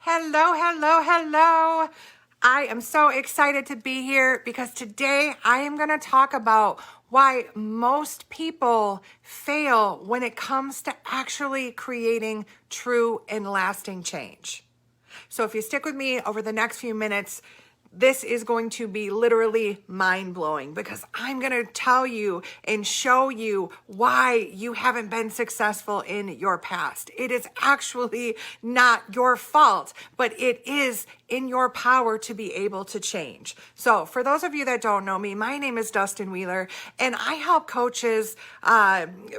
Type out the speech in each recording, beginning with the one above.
Hello, hello, hello. I am so excited to be here because today I am going to talk about why most people fail when it comes to actually creating true and lasting change. So if you stick with me over the next few minutes, this is going to be literally mind-blowing because I'm going to tell you and show you why you haven't been successful in your past. It is actually not your fault, but it is in your power to be able to change. So for those of you that don't know me, my name is Dustin Wheeler, and I help coaches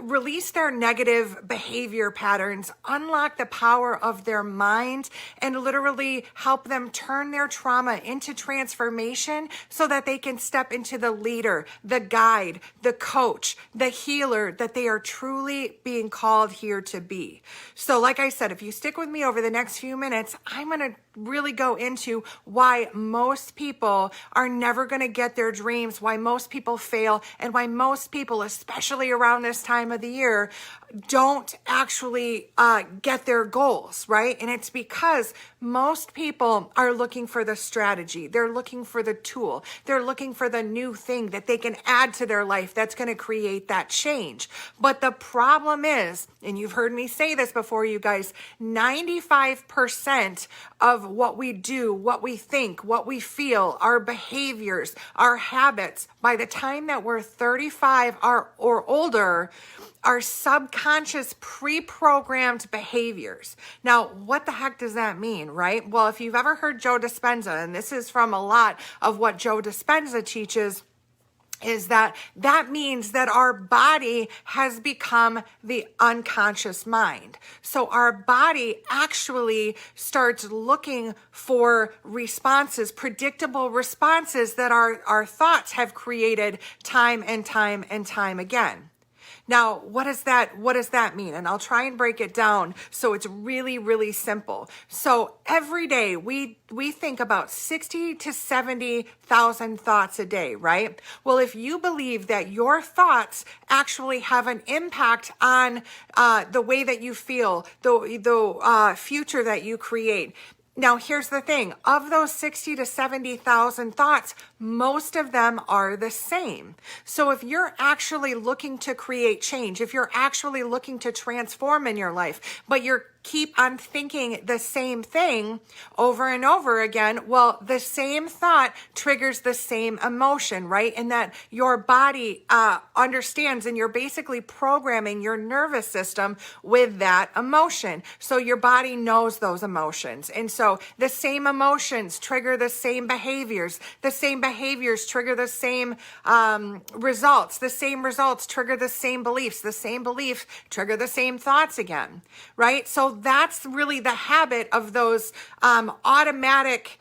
release their negative behavior patterns, unlock the power of their mind, and literally help them turn their trauma into transformation so that they can step into the leader, the guide, the coach, the healer that they are truly being called here to be. So like I said, if you stick with me over the next few minutes, I'm going to really go into why most people are never going to get their dreams, why most people fail, and why most people, especially around this time of the year, don't actually get their goals, right? And it's because most people are looking for the strategy. They're looking for the tool. They're looking for the new thing that they can add to their life that's going to create that change. But the problem is, and you've heard me say this before, you guys, 95% of what we do, what we think, what we feel, our behaviors, our habits, by the time that we're 35 or older, are subconscious pre-programmed behaviors. Now, what the heck does that mean, right? Well, if you've ever heard Joe Dispenza, and this is from a lot of what Joe Dispenza teaches, is that means that our body has become the unconscious mind. So our body actually starts looking for responses, predictable responses that our thoughts have created time and time and time again. Now, what does that mean? And I'll try and break it down so it's really, really simple. So every day we think about 60 to 70,000 thoughts a day, right? Well, if you believe that your thoughts actually have an impact on the way that you feel, the future that you create. Now, here's the thing. Of those 60 to 70,000 thoughts, most of them are the same. So if you're actually looking to create change, if you're actually looking to transform in your life, but you're keep on thinking the same thing over and over again, well, the same thought triggers the same emotion, right? And that your body understands, and you're basically programming your nervous system with that emotion. So your body knows those emotions. And so the same emotions trigger the same behaviors. The same behaviors trigger the same results. The same results trigger the same beliefs. The same beliefs trigger the same thoughts again, right? So that's really the habit of those automatic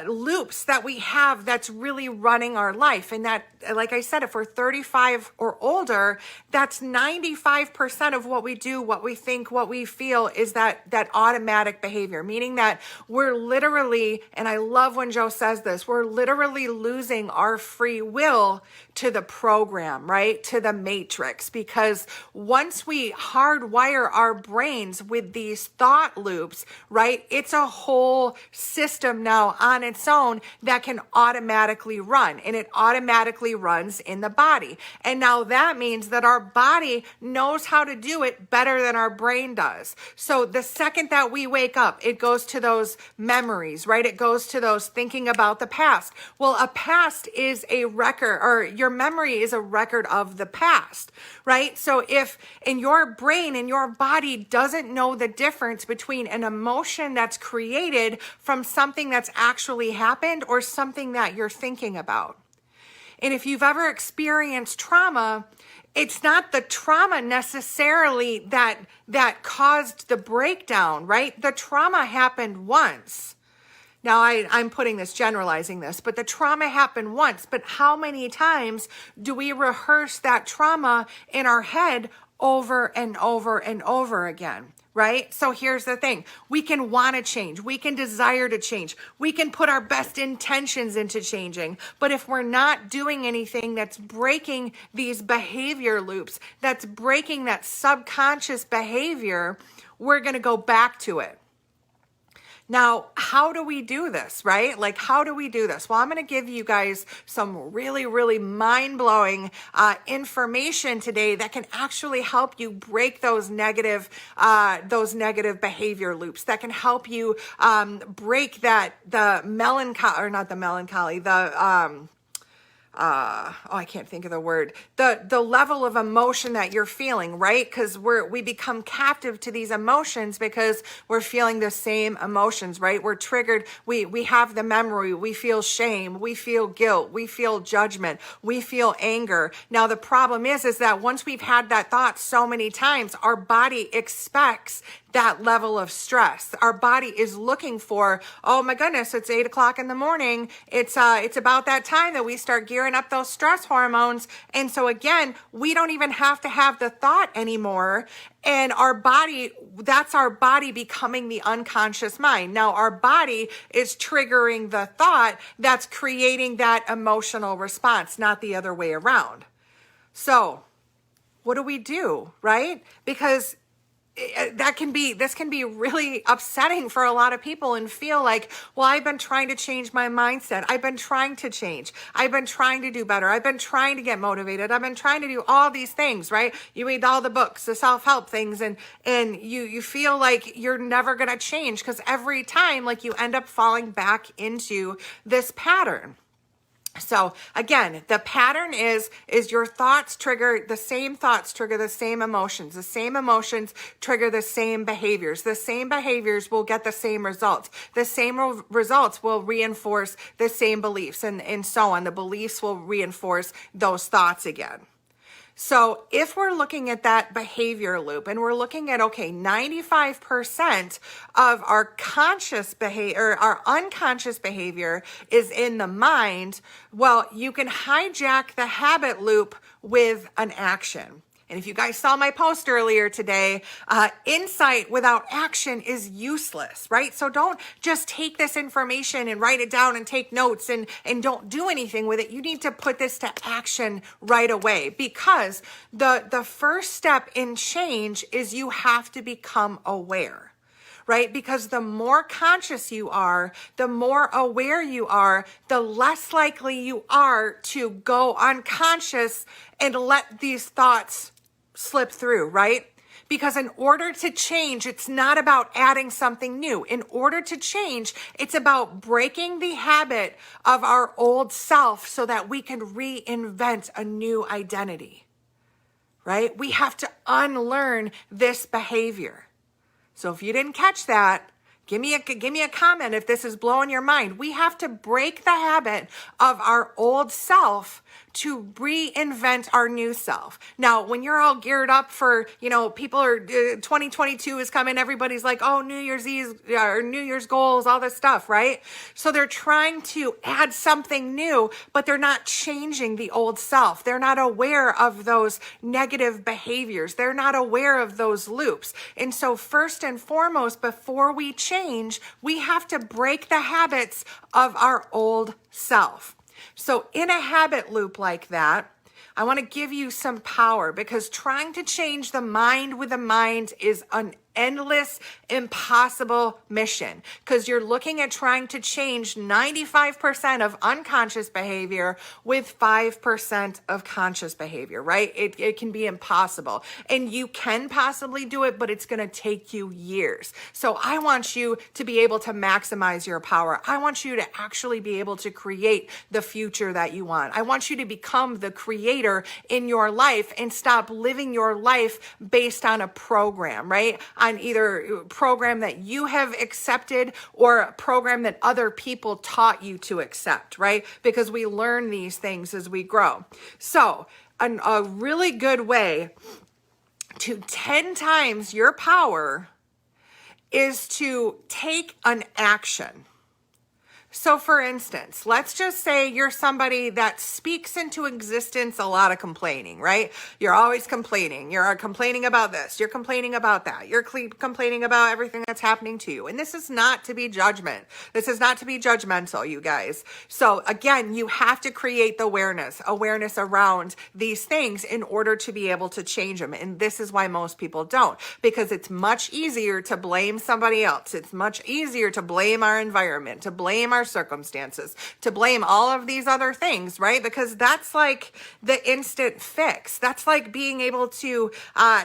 loops that we have that's really running our life. And that, like I said, if we're 35 or older, that's 95% of what we do, what we think, what we feel is that automatic behavior, meaning that we're literally, and I love when Joe says this, we're literally losing our free will to the program, right? To the matrix. Because once we hardwire our brains with these thought loops, right, it's a whole system now on its own that can automatically run, and it automatically runs in the body. And now that means that our body knows how to do it better than our brain does. So the second that we wake up, it goes to those memories, right? It goes to those thinking about the past. Well, a past is a record, or your memory is a record of the past, right? So if in your brain and your body doesn't know the difference between an emotion that's created from something that's actually happened or something that you're thinking about. And if you've ever experienced trauma, it's not the trauma necessarily that caused the breakdown, right? The trauma happened once. Now, I'm generalizing this, but the trauma happened once. But how many times do we rehearse that trauma in our head over and over and over again? Right? So here's the thing. We can want to change. We can desire to change. We can put our best intentions into changing. But if we're not doing anything that's breaking these behavior loops, that's breaking that subconscious behavior, we're going to go back to it. Now, how do we do this, right? Like, how do we do this? Well, I'm going to give you guys some really, really mind-blowing information today that can actually help you break those negative behavior loops, that can help you break the I can't think of the word, the level of emotion that you're feeling, right? Because we become captive to these emotions because we're feeling the same emotions, right? We're triggered. We have the memory. We feel shame. We feel guilt. We feel judgment. We feel anger. Now, the problem is that once we've had that thought so many times, our body expects that level of stress. Our body is looking for, oh my goodness, it's 8 o'clock in the morning. It's about that time that we start gearing up those stress hormones. And so again, we don't even have to have the thought anymore. And that's our body becoming the unconscious mind. Now our body is triggering the thought that's creating that emotional response, not the other way around. So what do we do, right? Because this can be really upsetting for a lot of people and feel like, well, I've been trying to change my mindset. I've been trying to change. I've been trying to do better. I've been trying to get motivated. I've been trying to do all these things, right? You read all the books, the self-help things, and you feel like you're never going to change because every time, like, you end up falling back into this pattern. So again, the pattern is your thoughts trigger the same emotions. The same emotions trigger the same behaviors. The same behaviors will get the same results. The same results will reinforce the same beliefs, and so on. The beliefs will reinforce those thoughts again. So if we're looking at that behavior loop and we're looking at, okay, 95% of our conscious behavior, our unconscious behavior is in the mind, well, you can hijack the habit loop with an action. And if you guys saw my post earlier today, insight without action is useless, right? So don't just take this information and write it down and take notes and don't do anything with it. You need to put this to action right away, because the first step in change is you have to become aware. Right? Because the more conscious you are, the more aware you are, the less likely you are to go unconscious and let these thoughts slip through, right? Because in order to change, it's not about adding something new. In order to change, it's about breaking the habit of our old self so that we can reinvent a new identity, right? We have to unlearn this behavior. So if you didn't catch that, give me a comment if this is blowing your mind. We have to break the habit of our old self to reinvent our new self. Now, when you're all geared up for, people are, 2022 is coming, everybody's like, oh, New Year's Eve or New Year's goals, all this stuff, right? So they're trying to add something new, but they're not changing the old self. They're not aware of those negative behaviors. They're not aware of those loops. And so first and foremost, before we change, we have to break the habits of our old self. So in a habit loop like that, I want to give you some power, because trying to change the mind with the mind is an endless, impossible mission, because you're looking at trying to change 95% of unconscious behavior with 5% of conscious behavior, right? It can be impossible, and you can possibly do it, but it's going to take you years. So I want you to be able to maximize your power. I want you to actually be able to create the future that you want. I want you to become the creator in your life and stop living your life based on a program, right? On either a program that you have accepted or a program that other people taught you to accept, right? Because we learn these things as we grow. So a really good way to 10 times your power is to take an action. So for instance, let's just say you're somebody that speaks into existence a lot of complaining, right? You're always complaining. You're complaining about this. You're complaining about that. You're complaining about everything that's happening to you. And this is not to be judgment. This is not to be judgmental, you guys. So again, you have to create the awareness around these things in order to be able to change them. And this is why most people don't, because it's much easier to blame somebody else. It's much easier to blame our environment, to blame our circumstances, to blame all of these other things, right? Because that's like the instant fix. That's like being able to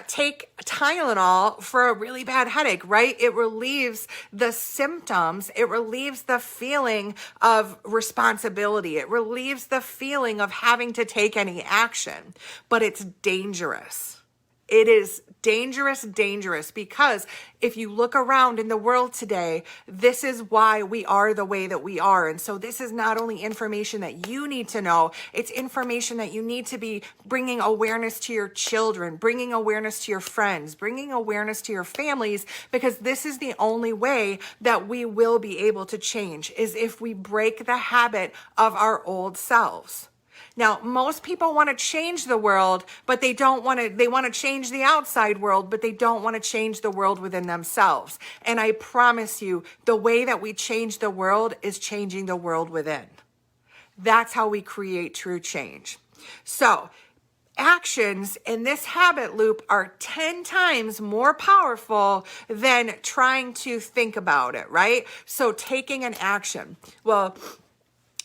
take Tylenol for a really bad headache, right? It relieves the symptoms. It relieves the feeling of responsibility. It relieves the feeling of having to take any action, but it's dangerous. It is dangerous, because if you look around in the world today, this is why we are the way that we are. And so this is not only information that you need to know, it's information that you need to be bringing awareness to your children, bringing awareness to your friends, bringing awareness to your families, because this is the only way that we will be able to change, is if we break the habit of our old selves. Now, most people want to change the world, but they want to change the outside world, but they don't want to change the world within themselves. And I promise you, the way that we change the world is changing the world within. That's how we create true change. So, actions in this habit loop are 10 times more powerful than trying to think about it, right? So, taking an action. Well,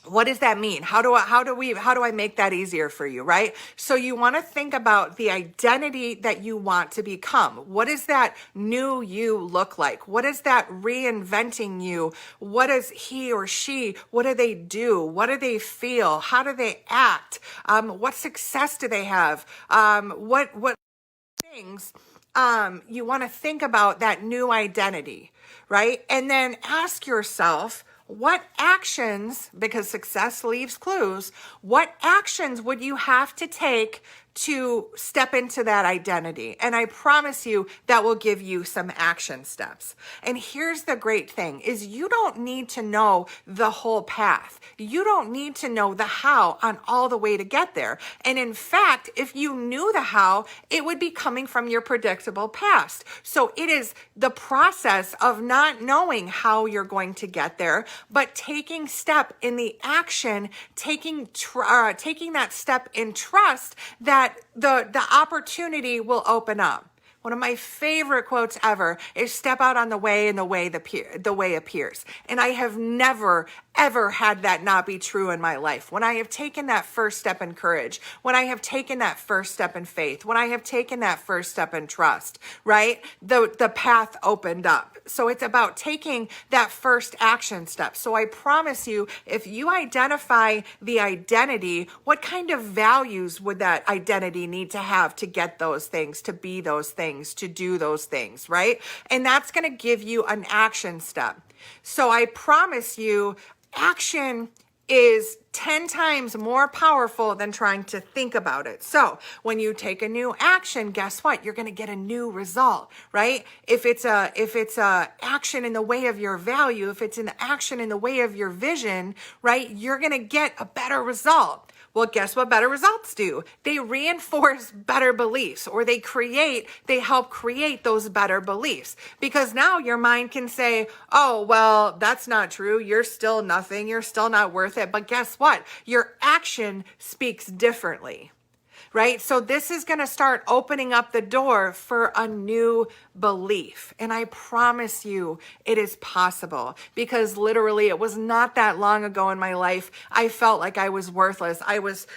what does that mean? How do I make that easier for you, right? So you want to think about the identity that you want to become. What does that new you look like? What is that reinventing you? What is he or she? What do they do? What do they feel? How do they act? What success do they have? What things you want to think about that new identity, right? And then ask yourself, what actions, because success leaves clues, what actions would you have to take to step into that identity? And I promise you that will give you some action steps. And here's the great thing is you don't need to know the whole path. You don't need to know the how on all the way to get there. And in fact, if you knew the how, it would be coming from your predictable past. So it is the process of not knowing how you're going to get there, but taking step in the action, taking that step in trust that the opportunity will open up. One of my favorite quotes ever is step out on the way and the way appears. And I have never, ever had that not be true in my life. When I have taken that first step in courage, when I have taken that first step in faith, when I have taken that first step in trust, right? The path opened up. So it's about taking that first action step. So I promise you, if you identify the identity, what kind of values would that identity need to have to get those things, to be those things, to do those things, right? And that's going to give you an action step. So I promise you, action is 10 times more powerful than trying to think about it. So when you take a new action, guess what? You're going to get a new result, right? If it's a action in the way of your value, if it's an action in the way of your vision, right? You're going to get a better result. Well, guess what better results do? They reinforce better beliefs, or they help create those better beliefs, because now your mind can say, oh, well, that's not true. You're still nothing. You're still not worth it. But guess what? Your action speaks differently. Right? So this is going to start opening up the door for a new belief. And I promise you it is possible, because literally it was not that long ago in my life. I felt like I was worthless. I was,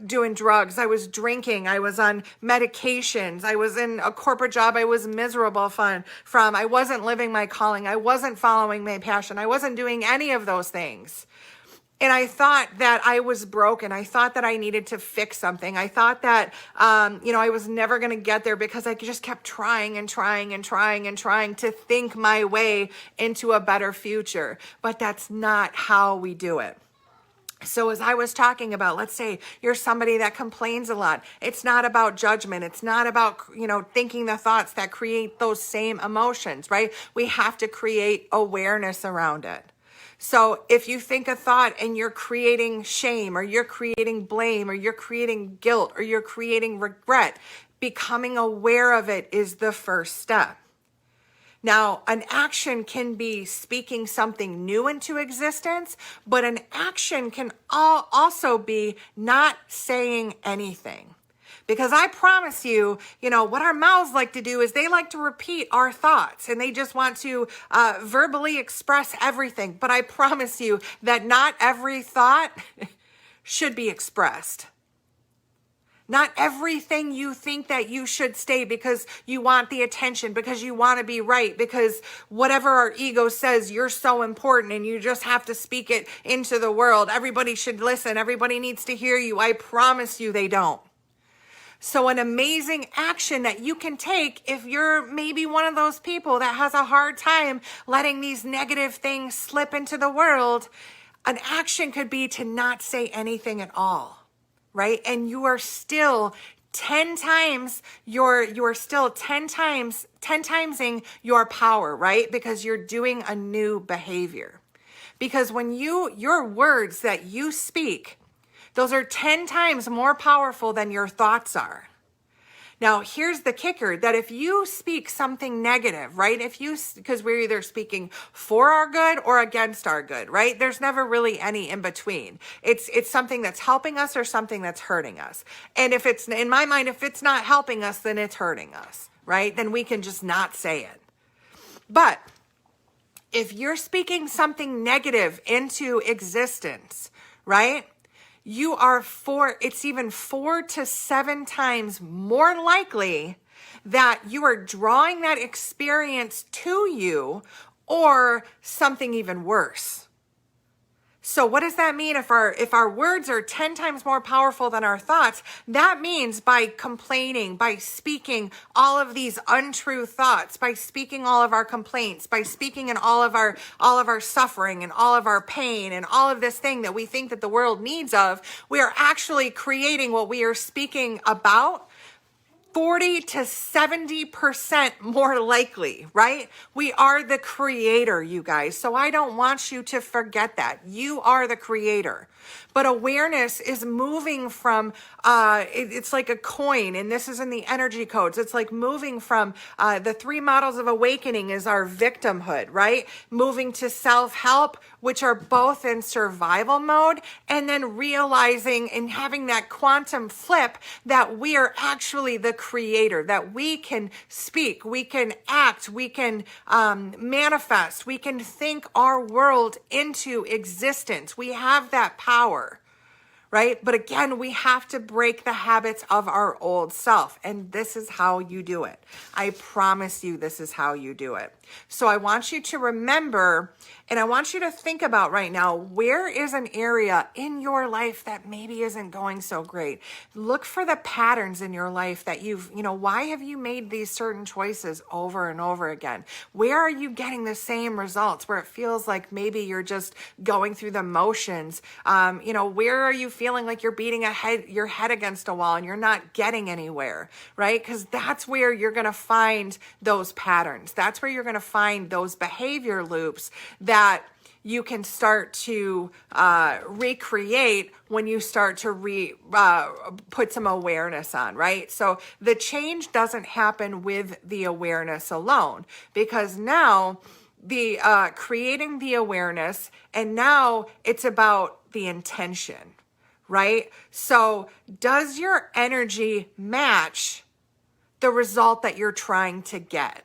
doing drugs. I was drinking. I was on medications. I was in a corporate job I was miserable from. I wasn't living my calling. I wasn't following my passion. I wasn't doing any of those things. And I thought that I was broken. I thought that I needed to fix something. I thought that, I was never going to get there, because I just kept trying to think my way into a better future. But that's not how we do it. So as I was talking about, let's say you're somebody that complains a lot. It's not about judgment. It's not about, thinking the thoughts that create those same emotions, right? We have to create awareness around it. So if you think a thought and you're creating shame, or you're creating blame, or you're creating guilt, or you're creating regret, becoming aware of it is the first step. Now, an action can be speaking something new into existence, but an action can also be not saying anything. Because I promise you, what our mouths like to do is they like to repeat our thoughts, and they just want to verbally express everything. But I promise you that not every thought should be expressed. Not everything you think that you should say because you want the attention, because you want to be right, because whatever our ego says, you're so important and you just have to speak it into the world. Everybody should listen. Everybody needs to hear you. I promise you they don't. So an amazing action that you can take if you're maybe one of those people that has a hard time letting these negative things slip into the world, an action could be to not say anything at all. Right? And you are still 10 timesing your power, right? Because you're doing a new behavior. Because when your words that you speak, those are 10 times more powerful than your thoughts are. Now, here's the kicker, that if you speak something negative, right? Because we're either speaking for our good or against our good, right? There's never really any in between. It's something that's helping us or something that's hurting us. And if it's, in my mind, if it's not helping us, then it's hurting us, right? Then we can just not say it. But if you're speaking something negative into existence, right? It's even 4 to 7 times more likely that you are drawing that experience to you, or something even worse. So what does that mean? If our words are 10 times more powerful than our thoughts, that means by complaining, by speaking all of these untrue thoughts, by speaking all of our complaints, by speaking in all of our suffering and all of our pain and all of this thing that we think that the world needs of, we are actually creating what we are speaking about 40 to 70% more likely, right? We are the creator, you guys. So I don't want you to forget that. You are the creator. But awareness is moving from, it's like a coin, and this is in the energy codes. It's like moving from the 3 models of awakening is our victimhood, right? Moving to self-help, which are both in survival mode, and then realizing and having that quantum flip that we are actually the creator, that we can speak, we can act, we can manifest, we can think our world into existence. We have that power, right? But again, we have to break the habits of our old self. And this is how you do it. I promise you, this is how you do it. So I want you to remember, and I want you to think about right now, where is an area in your life that maybe isn't going so great? Look for the patterns in your life that why have you made these certain choices over and over again? Where are you getting the same results where it feels like maybe you're just going through the motions? Where are you feeling like you're beating your head against a wall and you're not getting anywhere, right? Because that's where you're going to find those patterns. That's where you're going to find those behavior loops that you can start to recreate when you start to put some awareness on, right? So the change doesn't happen with the awareness alone, because now the creating the awareness, and now it's about the intention, right? So does your energy match the result that you're trying to get?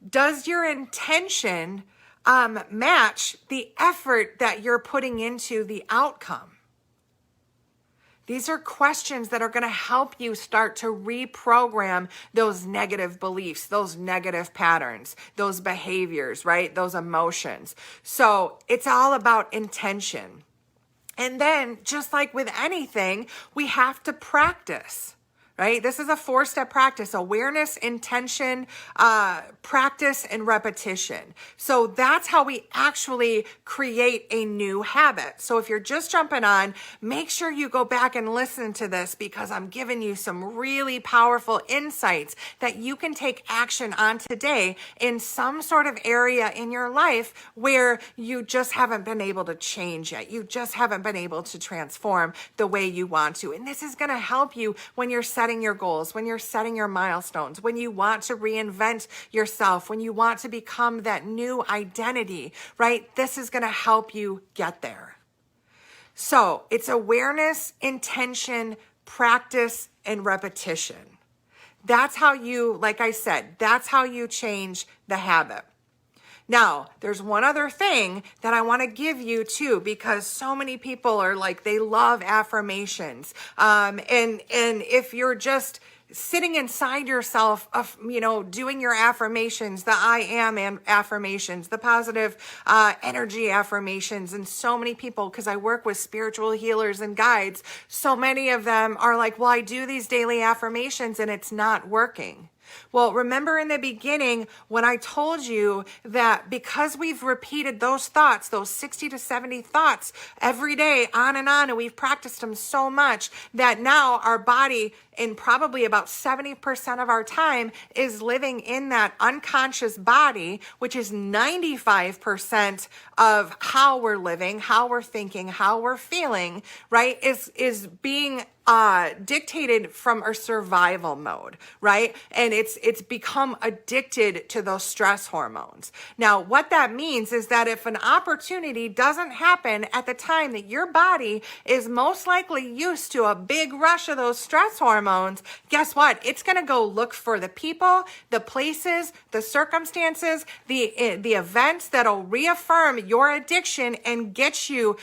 Does your intention match the effort that you're putting into the outcome? These are questions that are going to help you start to reprogram those negative beliefs, those negative patterns, those behaviors, right? Those emotions. So it's all about intention. And then, just like with anything, we have to practice, right? This is a 4-step practice: awareness, intention, practice, and repetition. So that's how we actually create a new habit. So if you're just jumping on, make sure you go back and listen to this, because I'm giving you some really powerful insights that you can take action on today in some sort of area in your life where you just haven't been able to change yet. You just haven't been able to transform the way you want to. And this is going to help you when you're setting your goals, when you're setting your milestones, when you want to reinvent yourself, when you want to become that new identity, right? This is going to help you get there. So it's awareness, intention, practice, and repetition. That's how you, like I said, that's how you change the habit. Now, there's one other thing that I want to give you too, because so many people are like, they love affirmations. And if you're just sitting inside yourself of, doing your affirmations, the I am affirmations, the positive energy affirmations, and so many people, because I work with spiritual healers and guides, so many of them are like, well, I do these daily affirmations and it's not working. Well, remember in the beginning when I told you that because we've repeated those thoughts, those 60 to 70 thoughts every day on, and we've practiced them so much that now our body, in probably about 70% of our time, is living in that unconscious body, which is 95% of how we're living, how we're thinking, how we're feeling, right? Is being dictated from a survival mode, right? And it's become addicted to those stress hormones. Now, what that means is that if an opportunity doesn't happen at the time that your body is most likely used to a big rush of those stress hormones, guess what? It's going to go look for the people, the places, the circumstances, the events that'll reaffirm your addiction and get you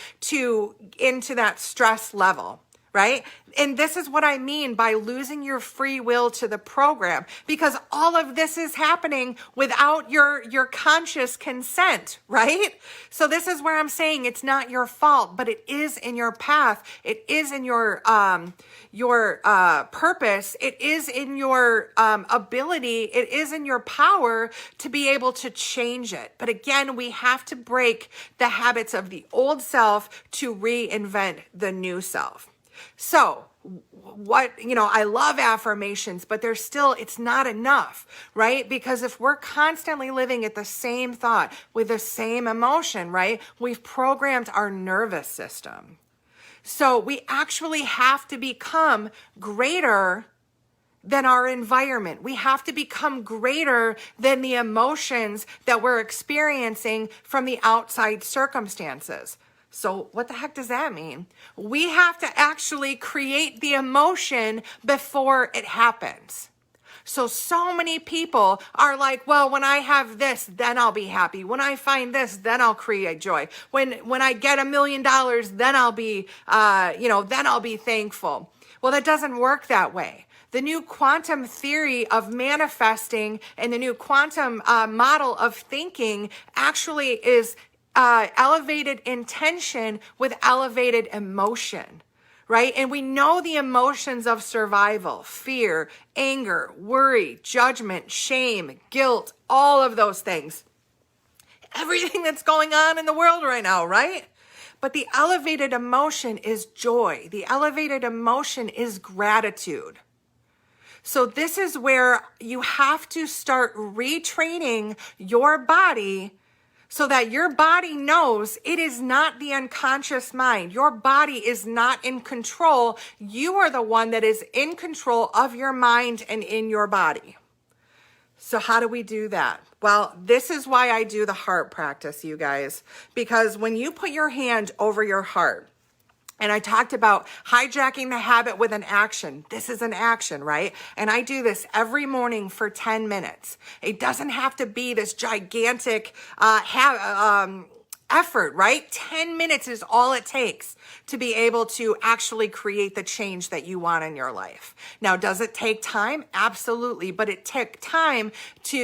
into that stress level. Right? And this is what I mean by losing your free will to the program, because all of this is happening without your conscious consent, right? So this is where I'm saying it's not your fault, but it is in your path. It is in your purpose. It is in your ability. It is in your power to be able to change it. But again, we have to break the habits of the old self to reinvent the new self. So I love affirmations, but it's not enough, right? Because if we're constantly living at the same thought with the same emotion, right, we've programmed our nervous system. So we actually have to become greater than our environment. We have to become greater than the emotions that we're experiencing from the outside circumstances. So what the heck does that mean? We have to actually create the emotion before it happens. So many people are like, well, when I have this, then I'll be happy. When I find this, then I'll create joy. When I get $1 million, then I'll be, then I'll be thankful. Well, that doesn't work that way. The new quantum theory of manifesting and the new quantum model of thinking actually is elevated intention with elevated emotion, right? And we know the emotions of survival: fear, anger, worry, judgment, shame, guilt, all of those things. Everything that's going on in the world right now, right? But the elevated emotion is joy. The elevated emotion is gratitude. So this is where you have to start retraining your body so that your body knows it is not the unconscious mind. Your body is not in control. You are the one that is in control of your mind and in your body. So how do we do that? Well, this is why I do the heart practice, you guys, because when you put your hand over your heart, and I talked about hijacking the habit with an action. This is an action, right? And I do this every morning for 10 minutes. It doesn't have to be this gigantic effort, right? 10 minutes is all it takes to be able to actually create the change that you want in your life. Now, does it take time? Absolutely. But it takes time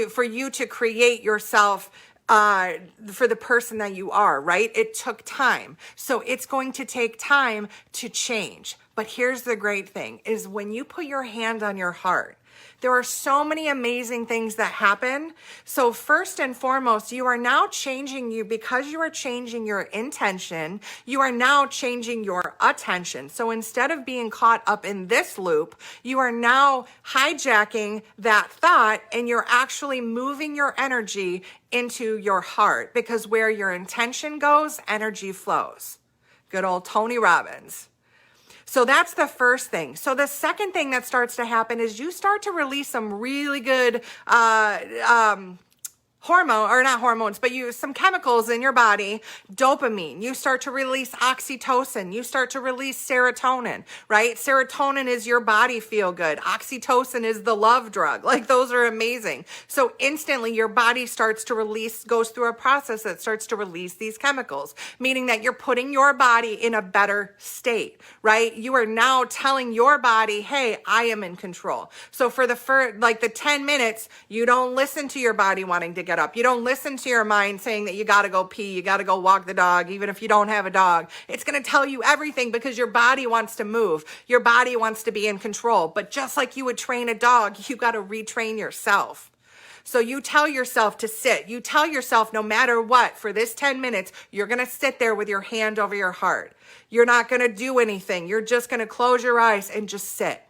for you to create yourself for the person that you are, right? It took time. So it's going to take time to change. But here's the great thing is when you put your hand on your heart, there are so many amazing things that happen. So first and foremost, you are now changing because you are changing your intention, you are now changing your attention. So instead of being caught up in this loop, you are now hijacking that thought and you're actually moving your energy into your heart, because where your intention goes, energy flows. Good old Tony Robbins. So that's the first thing. So the second thing that starts to happen is you start to release some really good some chemicals in your body. Dopamine. You start to release oxytocin. You start to release serotonin, right? Serotonin is your body feel good. Oxytocin is the love drug. Like those are amazing. So instantly your body starts to goes through a process that starts to release these chemicals, meaning that you're putting your body in a better state, right? You are now telling your body, hey, I am in control. So for the 10 minutes, you don't listen to your body wanting to get up. You don't listen to your mind saying that you got to go pee, you got to go walk the dog, even if you don't have a dog. It's going to tell you everything because your body wants to move. Your body wants to be in control. But just like you would train a dog, you got to retrain yourself. So you tell yourself to sit. You tell yourself no matter what, for this 10 minutes, you're going to sit there with your hand over your heart. You're not going to do anything. You're just going to close your eyes and just sit.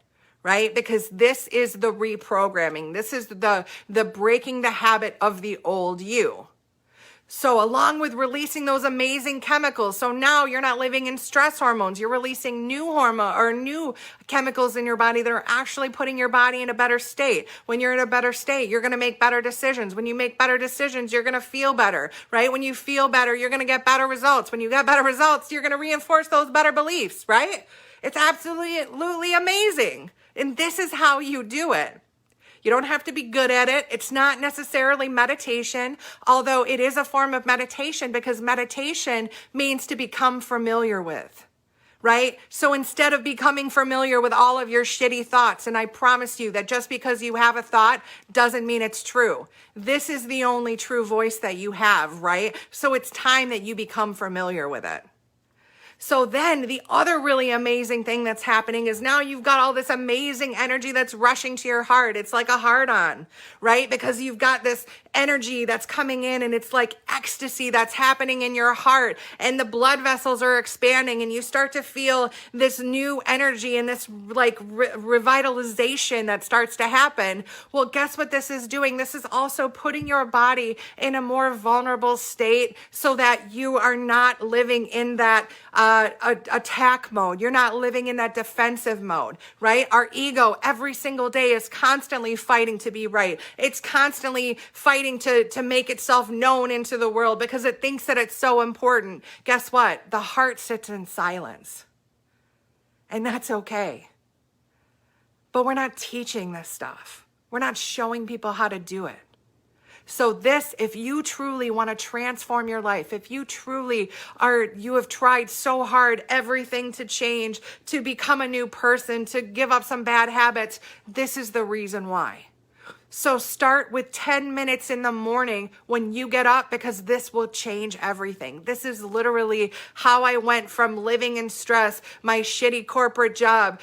Right? Because this is the reprogramming. This is the breaking the habit of the old you. So along with releasing those amazing chemicals, so now you're not living in stress hormones. You're releasing new chemicals in your body that are actually putting your body in a better state. When you're in a better state, you're going to make better decisions. When you make better decisions, you're going to feel better, right? When you feel better, you're going to get better results. When you get better results, you're going to reinforce those better beliefs, right? It's absolutely amazing. And this is how you do it. You don't have to be good at it. It's not necessarily meditation, although it is a form of meditation because meditation means to become familiar with, right? So instead of becoming familiar with all of your shitty thoughts, and I promise you that just because you have a thought doesn't mean it's true. This is the only true voice that you have, right? So it's time that you become familiar with it. So then the other really amazing thing that's happening is now you've got all this amazing energy that's rushing to your heart. It's like a heart-on, right? Because you've got this energy that's coming in and it's like ecstasy that's happening in your heart and the blood vessels are expanding and you start to feel this new energy and this like revitalization that starts to happen. Well, guess what this is doing? This is also putting your body in a more vulnerable state so that you are not living in that attack mode. You're not living in that defensive mode, right? Our ego every single day is constantly fighting to be right. It's constantly fighting to make itself known into the world because it thinks that it's so important. Guess what? The heart sits in silence. And that's okay. But we're not teaching this stuff. We're not showing people how to do it. So this, if you truly want to transform your life, if you truly you have tried so hard, everything to change, to become a new person, to give up some bad habits, this is the reason why. So start with 10 minutes in the morning when you get up because this will change everything. This is literally how I went from living in stress, my shitty corporate job,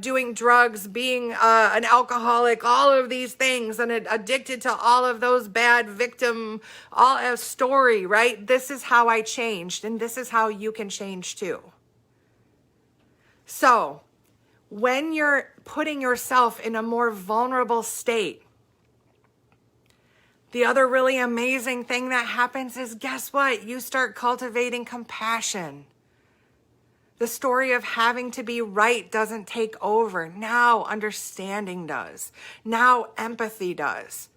doing drugs, being an alcoholic, all of these things, and addicted to all of those bad victim story, right? This is how I changed, and this is how you can change too. So when you're putting yourself in a more vulnerable state, the other really amazing thing that happens is, guess what? You start cultivating compassion. The story of having to be right doesn't take over. Now understanding does. Now empathy does.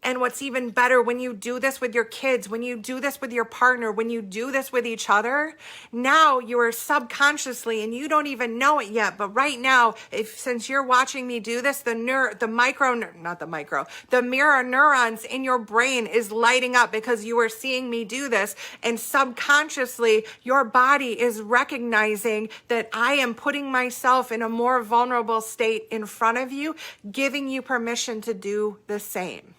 And what's even better, when you do this with your kids, when you do this with your partner, when you do this with each other, now you are subconsciously, and you don't even know it yet, but right now, since you're watching me do this, the mirror neurons in your brain is lighting up because you are seeing me do this, and subconsciously, your body is recognizing that I am putting myself in a more vulnerable state in front of you, giving you permission to do the same.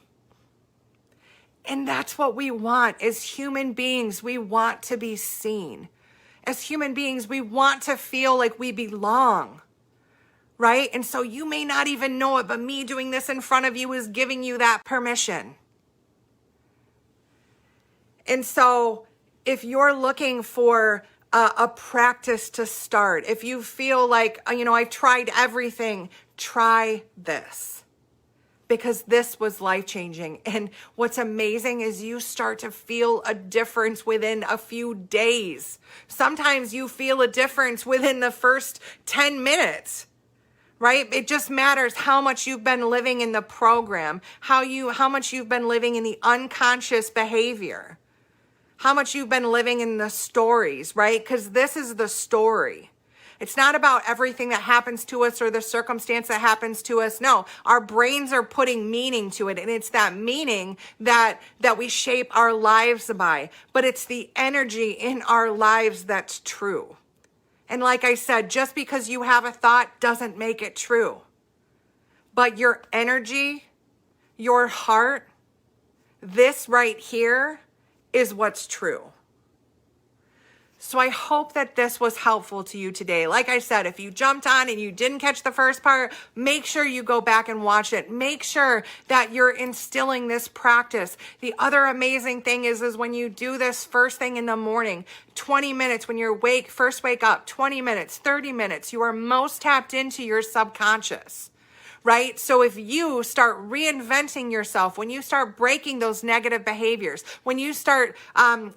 And that's what we want as human beings. We want to be seen. As human beings, we want to feel like we belong, right? And so you may not even know it, but me doing this in front of you is giving you that permission. And so if you're looking for a practice to start, if you feel like, I've tried everything, try this. Because this was life-changing. And what's amazing is you start to feel a difference within a few days. Sometimes you feel a difference within the first 10 minutes, right? It just matters how much you've been living in the program, how much you've been living in the unconscious behavior, how much you've been living in the stories, right? Because this is the story. It's not about everything that happens to us or the circumstance that happens to us. No, our brains are putting meaning to it. And it's that meaning that we shape our lives by. But it's the energy in our lives that's true. And like I said, just because you have a thought doesn't make it true. But your energy, your heart, this right here is what's true. So I hope that this was helpful to you today. Like I said, if you jumped on and you didn't catch the first part, make sure you go back and watch it. Make sure that you're instilling this practice. The other amazing thing is when you do this first thing in the morning, 20 minutes when you're first wake up, 20 minutes, 30 minutes, you are most tapped into your subconscious. Right? So if you start reinventing yourself, when you start breaking those negative behaviors, when you start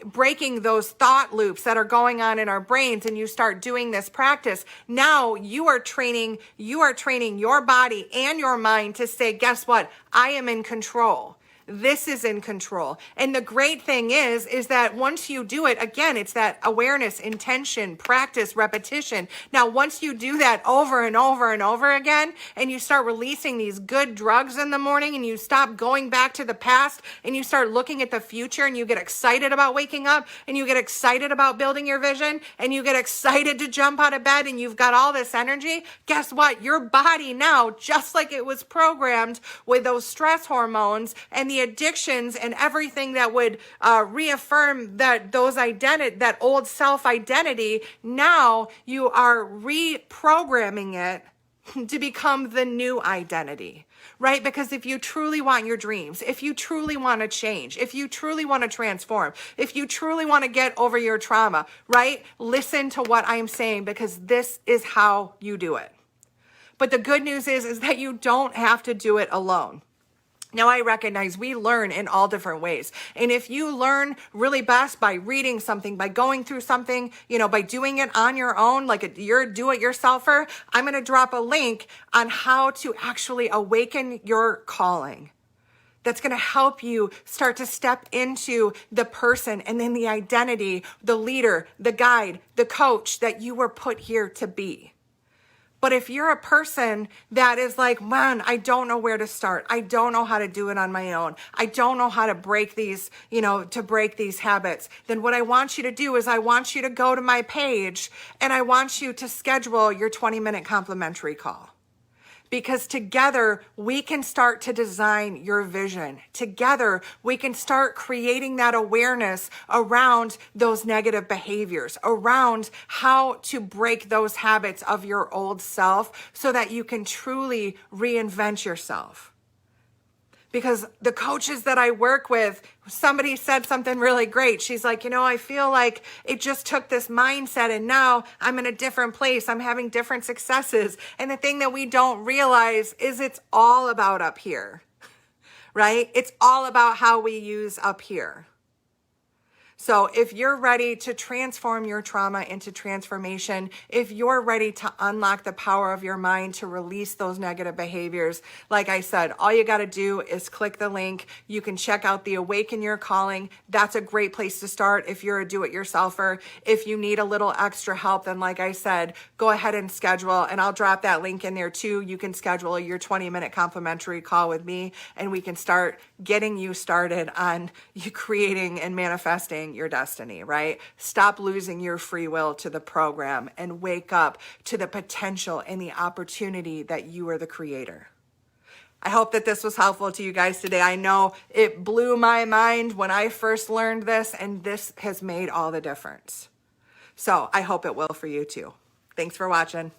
breaking those thought loops that are going on in our brains and you start doing this practice, now you are training your body and your mind to say, guess what? I am in control. This is in control. And the great thing is that once you do it, again, it's that awareness, intention, practice, repetition. Now, once you do that over and over and over again, and you start releasing these good drugs in the morning, and you stop going back to the past, and you start looking at the future, and you get excited about waking up, and you get excited about building your vision, and you get excited to jump out of bed, and you've got all this energy, guess what? Your body now, just like it was programmed with those stress hormones and the addictions and everything that would reaffirm that old self identity, now you are reprogramming it to become the new identity, right? Because if you truly want your dreams, if you truly want to change, if you truly want to transform, if you truly want to get over your trauma, right? Listen to what I'm saying, because this is how you do it. But the good news is that you don't have to do it alone. Now, I recognize we learn in all different ways. And if you learn really best by reading something, by going through something, by doing it on your own, like you're a do-it-yourselfer, I'm going to drop a link on how to actually awaken your calling. That's going to help you start to step into the person and then the identity, the leader, the guide, the coach that you were put here to be. But if you're a person that is like, man, I don't know where to start. I don't know how to do it on my own. I don't know how to break these, to break these habits. Then what I want you to do is I want you to go to my page and I want you to schedule your 20-minute complimentary call. Because together we can start to design your vision. Together we can start creating that awareness around those negative behaviors, around how to break those habits of your old self so that you can truly reinvent yourself. Because the coaches that I work with, somebody said something really great. She's like, I feel like it just took this mindset and now I'm in a different place. I'm having different successes. And the thing that we don't realize is it's all about up here, right? It's all about how we use up here. So if you're ready to transform your trauma into transformation, if you're ready to unlock the power of your mind to release those negative behaviors, like I said, all you got to do is click the link. You can check out the Awaken Your Calling. That's a great place to start if you're a do-it-yourselfer. If you need a little extra help, then like I said, go ahead and schedule, and I'll drop that link in there too. You can schedule your 20-minute complimentary call with me, and we can start getting you started on you creating and manifesting your destiny, right? Stop losing your free will to the program and wake up to the potential and the opportunity that you are the creator. I hope that this was helpful to you guys today. I know it blew my mind when I first learned this, and this has made all the difference. So I hope it will for you too. Thanks for watching.